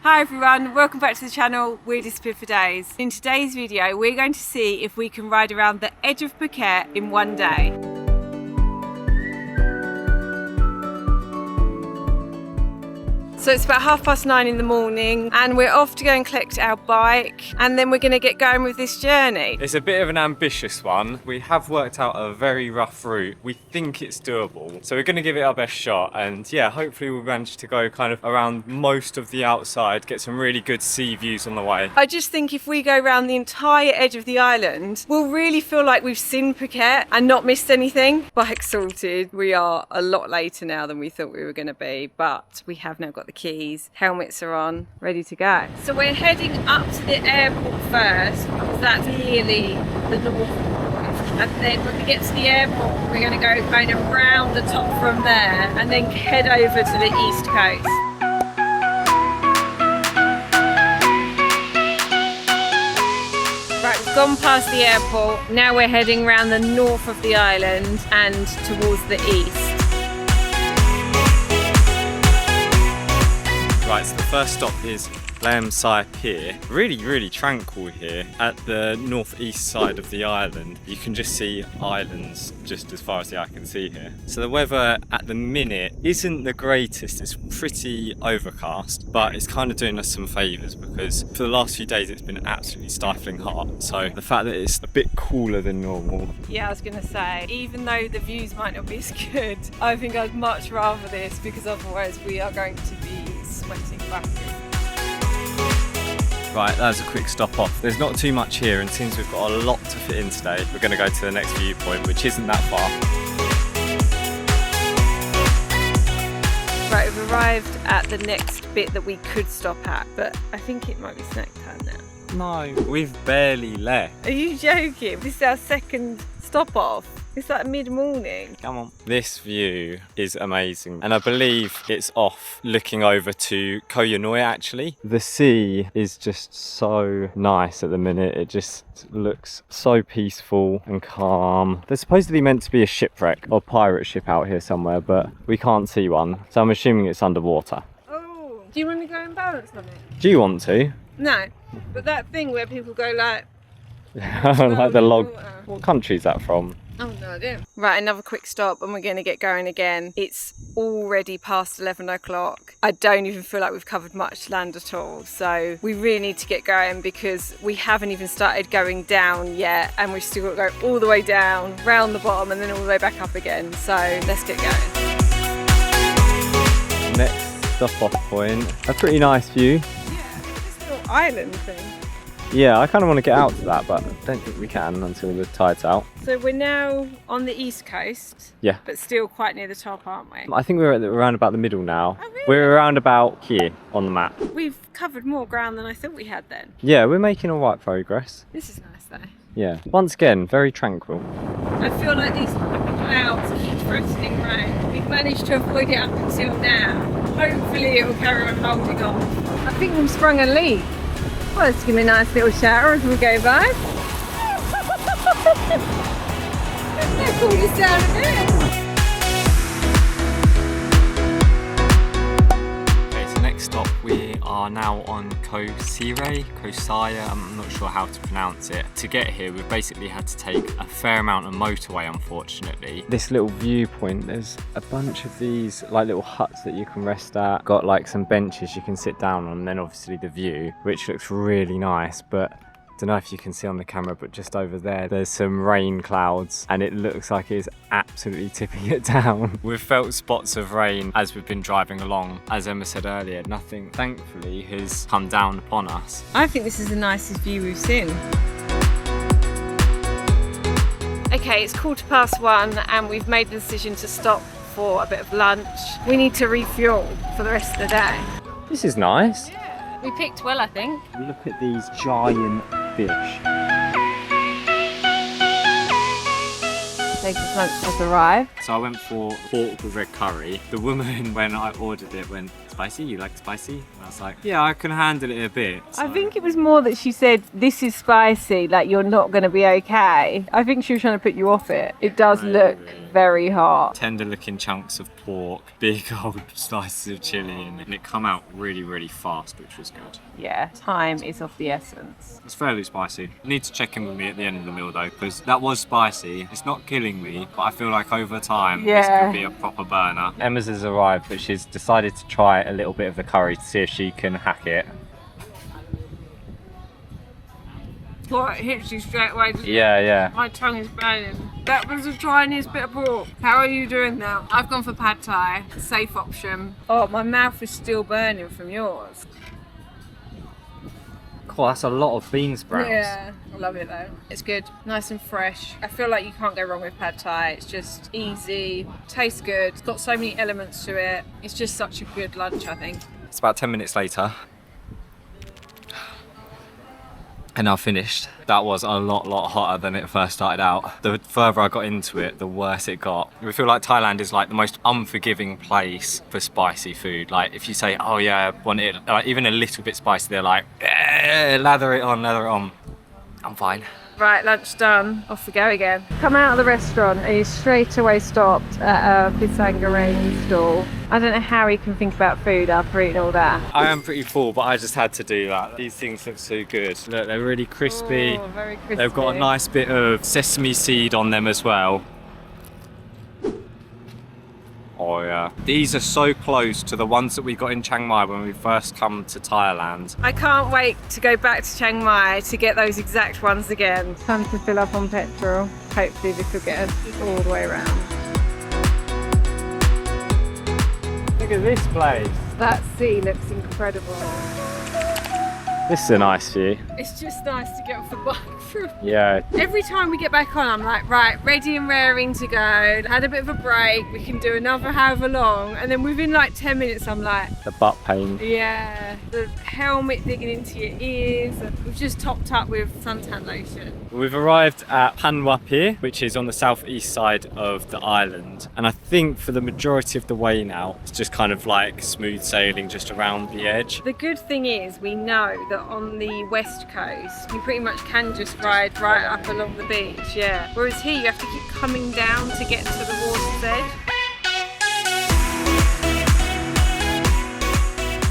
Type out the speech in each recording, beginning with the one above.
Hi everyone, welcome back to the channel. We're Disappear for Days. In today's video, we're going to see if we can ride around the edge of Phuket in one day. So it's about 9:30 in the morning and we're off to go and collect our bike and then we're going to get going with this journey. It's a bit of an ambitious one. We have worked out a very rough route. We think it's doable. So we're going to give it our best shot and yeah, hopefully we'll manage to go kind of around most of the outside, get some really good sea views on the way. I just think if we go around the entire edge of the island, we'll really feel like we've seen Phuket and not missed anything. Bike sorted. We are a lot later now than we thought we were going to be, but we have now got the keys, helmets are on, ready to go. So we're heading up to the airport first because that's nearly the north point. And then when we get to the airport, we're going to go kind of round the top from there and then head over to the east coast. Right, we've gone past the airport. Now we're heading around the north of the island and towards the east. Right, so the first stop is Lam Sai Pier. Really tranquil here at the northeast side of the island. You can just see islands just as far as the eye can see here. So the weather at the minute isn't the greatest. It's pretty overcast, but it's kind of doing us some favours because for the last few days it's been absolutely stifling hot. So the fact that it's a bit cooler than normal. Yeah, I was going to say, even though the views might not be as good, I think I'd much rather this because otherwise we are going to be sweating buckets. Right, that was a quick stop off. There's not too much here, and since we've got a lot to fit in today, we're going to go to the next viewpoint, which isn't that far. Right, we've arrived at the next bit that we could stop at, but I think it might be snack time now. No, we've barely left. Are you joking? This is our second stop off. It's like mid-morning. Come on. This view is amazing, and I believe it's off looking over to Koh Yanoi actually. The sea is just so nice at the minute. It just looks so peaceful and calm. There's supposedly meant to be a shipwreck or pirate ship out here somewhere, but we can't see one, so I'm assuming it's underwater. Oh, do you want to go and balance on it? Do you want to? No, but that thing where people go like... like the log. What country is that from? Oh, no idea. Right, another quick stop and we're going to get going again. It's already past 11 o'clock. I don't even feel like we've covered much land at all. So we really need to get going because we haven't even started going down yet and we've still got to go all the way down, round the bottom and then all the way back up again. So let's get going. Next stop off point. A pretty nice view. Yeah, this little island thing. Yeah, I kind of want to get out to that, but I don't think we can until the tide's out. So we're now on the east coast, yeah, but still quite near the top, aren't we? I think we're around about the middle now. Oh, really? We're around about here on the map. We've covered more ground than I thought we had then. Yeah, we're making all right progress. This is nice though. Yeah, once again, very tranquil. I feel like these clouds keep threatening rain. We've managed to avoid it up until now. Hopefully it will carry on holding on. I think we've sprung a leak. Well, let's give me a nice little shower as we go by. Let's cool this down a bit. Okay, so next stop we are now on Koh Saya, I'm not sure how to pronounce it. To get here we've basically had to take a fair amount of motorway unfortunately. This little viewpoint, there's a bunch of these like little huts that you can rest at. Got like some benches you can sit down on and then obviously the view, which looks really nice, but don't know if you can see on the camera, but just over there there's some rain clouds and it looks like it's absolutely tipping it down. We've felt spots of rain as we've been driving along. As Emma said earlier, nothing thankfully has come down upon us. I think this is the nicest view we've seen. Okay, it's 1:15 and we've made the decision to stop for a bit of lunch. We need to refuel for the rest of the day. This is nice. Yeah, we picked well, I think. Look at these giant fish. Latest lunch has arrived. So I went for pork with red curry. The woman, when I ordered it, went, "Spicy? You like spicy?" And I was like, "Yeah, I can handle it a bit." So. I think it was more that she said, "This is spicy, like you're not going to be okay." I think she was trying to put you off it. It does look very hot. Tender looking chunks of pork, big old slices of chili in it, and it come out really, really fast, which was good. Yeah, time is of the essence. It's fairly spicy. You need to check in with me at the end of the meal though, because that was spicy. It's not killing me, but I feel like over time this could be a proper burner. Emma's has arrived, but she's decided to try a little bit of the curry to see if she can hack it. Well, it hits you straight away, doesn't it? Yeah. My tongue is burning. That was the tiniest bit of pork. How are you doing now? I've gone for pad thai, safe option. Oh, my mouth is still burning from yours. Cool, that's a lot of bean sprouts. Yeah, I love it though. It's good, nice and fresh. I feel like you can't go wrong with pad thai. It's just easy, tastes good. It's got so many elements to it. It's just such a good lunch, I think. It's about 10 minutes later. And I've finished. That was a lot hotter than it first started out. The further I got into it, the worse it got. We feel like Thailand is like the most unforgiving place for spicy food. Like if you say, oh yeah, I want it like, even a little bit spicy, they're like, lather it on. I'm fine. Right, lunch done. Off we go again. Come out of the restaurant and you straight away stopped at a pisang goreng stall. I don't know how he can think about food after eating all that. I am pretty full, but I just had to do that. These things look so good. Look, they're really crispy. Oh, very crispy. They've got a nice bit of sesame seed on them as well. Oh yeah. These are so close to the ones that we got in Chiang Mai when we first come to Thailand. I can't wait to go back to Chiang Mai to get those exact ones again. Time to fill up on petrol. Hopefully this will get us all the way around. Look at this place. That sea looks incredible. This is a nice view. It's just nice to get off the bike. Yeah. Every time we get back on, I'm like, right, ready and raring to go. Had a bit of a break. We can do another however long. And then within like 10 minutes, I'm like, The butt pain. yeah, the helmet digging into your ears. We've just topped up with suntan lotion. We've arrived at Panwa Pier, which is on the southeast side of the island. And I think for the majority of the way now, it's just kind of like smooth sailing just around the edge. The good thing is we know that on the west coast, you pretty much can just ride right up along the beach, yeah. Whereas here you have to keep coming down to get to the water's edge.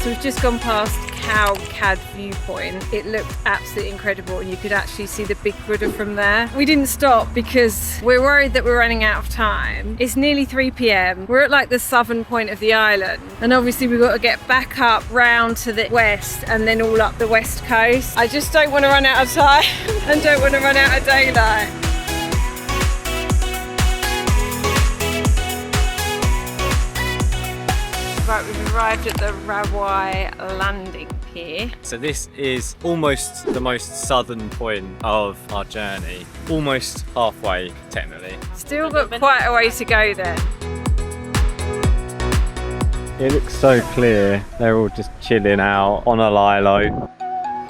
So we've just gone past Khao Cad viewpoint. It looked absolutely incredible and you could actually see the big Buddha from there. We didn't stop because we're worried that we're running out of time. It's nearly 3 p.m. We're at like the southern point of the island and obviously we've got to get back up round to the west and then all up the west coast. I just don't want to run out of time and don't want to run out of daylight. Right, we've arrived at the Rawai landing pier. So this is almost the most southern point of our journey. Almost halfway, technically. Still got quite a way to go there. It looks so clear. They're all just chilling out on a lilo.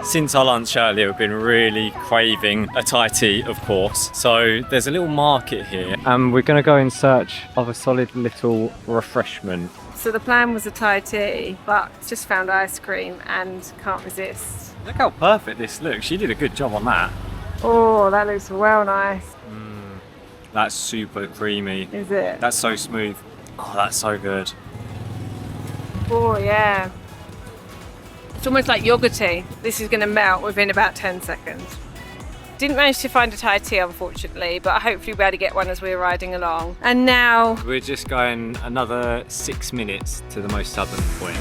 Since our lunch earlier, we've been really craving a Thai tea, of course. So there's a little market here and we're gonna go in search of a solid little refreshment. So the plan was a Thai tea, but just found ice cream and can't resist. Look how perfect this looks. She did a good job on that. Oh, that looks well nice. That's super creamy. Is it? That's so smooth. Oh, that's so good. Oh yeah. It's almost like yogurty. This is going to melt within about 10 seconds. Didn't manage to find a Thai tea, unfortunately, but hopefully we'll be able to get one as we're riding along. And now we're just going another 6 minutes to the most southern point.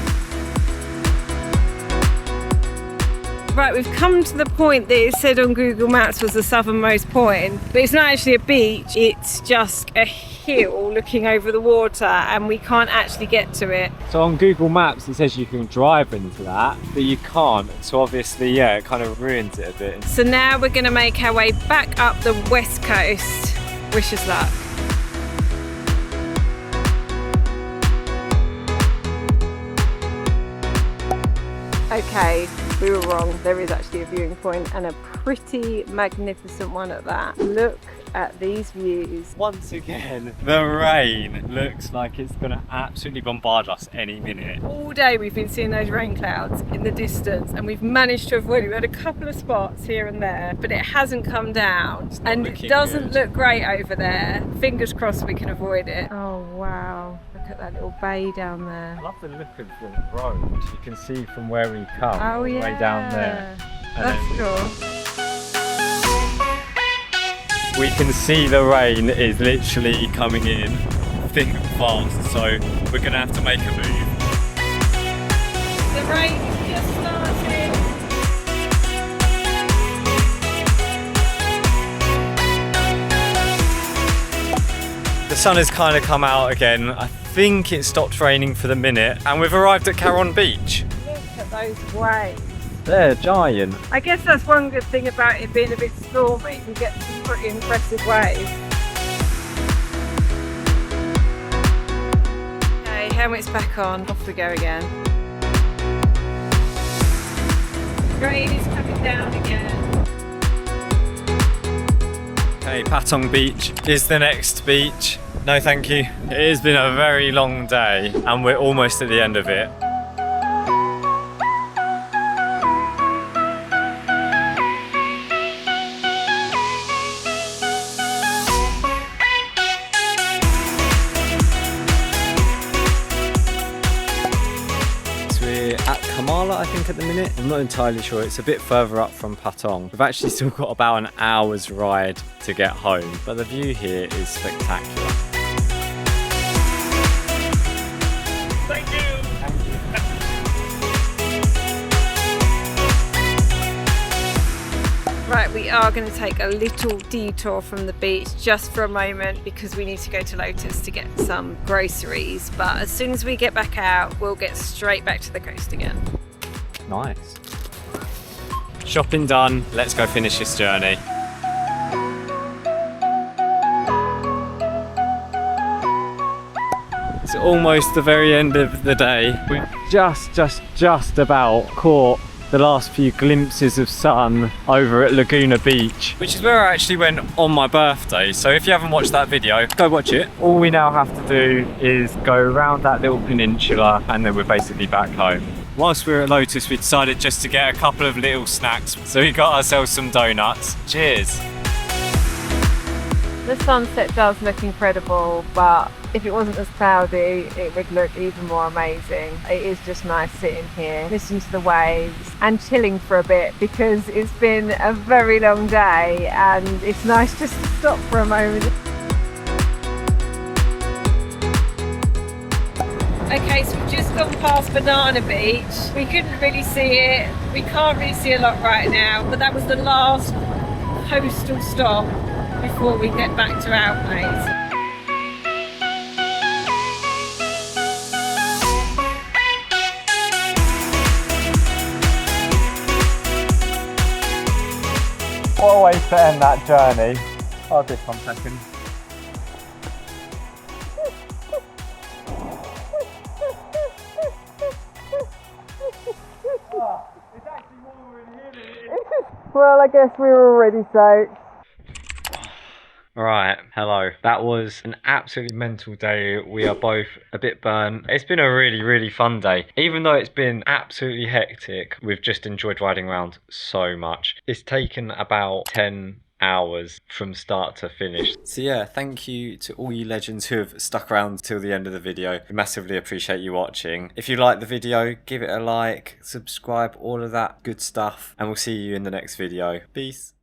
Right, we've come to the point that it said on Google Maps was the southernmost point, but it's not actually a beach, it's just a hill looking over the water and we can't actually get to it. So on Google Maps it says you can drive into that, but you can't. So obviously, yeah, it kind of ruins it a bit. So now we're going to make our way back up the west coast. Wish us luck. Okay, we were wrong. There is actually a viewing point and a pretty magnificent one at that. Look at these views. Once again, the rain looks like it's gonna absolutely bombard us any minute. All day we've been seeing those rain clouds in the distance and we've managed to avoid it. We had a couple of spots here and there, but it hasn't come down and it doesn't look great over there. Fingers crossed we can avoid it. Oh wow, the Look at that little bay down there. I love the look of the road. You can see from where we come, Oh all the yeah. way down there. And That's cool. we can see the rain is literally coming in thick and fast, so we're going to have to make a move. The rain is just starting. The sun has kind of come out again. I think it stopped raining for the minute, and we've arrived at Caron Beach. Look at those waves. They're giant. I guess that's one good thing about it being a bit stormy. You can get some pretty impressive waves. Okay, helmet's back on. Off we go again. Rain is coming down again. Okay, Patong Beach is the next beach. No thank you. It has been a very long day and we're almost at the end of it. At Kamala, I think, at the minute. I'm not entirely sure. It's a bit further up from Patong. We've actually still got about an hour's ride to get home, but the view here is spectacular. Thank you. Right, we are going to take a little detour from the beach just for a moment because we need to go to Lotus to get some groceries. But as soon as we get back out, we'll get straight back to the coast again. Nice. Shopping done. Let's go finish this journey. It's almost the very end of the day. We've just about caught the last few glimpses of sun over at Laguna Beach, which is where I actually went on my birthday. So if you haven't watched that video, go watch it. All we now have to do is go around that little peninsula and then we're basically back home. Whilst we were at Lotus, we decided just to get a couple of little snacks. So we got ourselves some donuts. Cheers. The sunset does look incredible, but if it wasn't as cloudy, it would look even more amazing. It is just nice sitting here, listening to the waves and chilling for a bit because it's been a very long day and it's nice just to stop for a moment. Okay, so we've just gone past Banana Beach. We couldn't really see it. We can't really see a lot right now, but that was the last coastal stop before we get back to our place. What a way to end that journey. Hold this 1 second. It's actually warmer in here than it is. Well, I guess we were already soaked. Right, hello. That was an absolutely mental day. We are both a bit burnt. It's been a really fun day. Even though it's been absolutely hectic, we've just enjoyed riding around so much. It's taken about 10 hours from start to finish. So yeah, thank you to all you legends who have stuck around till the end of the video. We massively appreciate you watching. If you like the video, give it a like, subscribe, all of that good stuff, and we'll see you in the next video. Peace.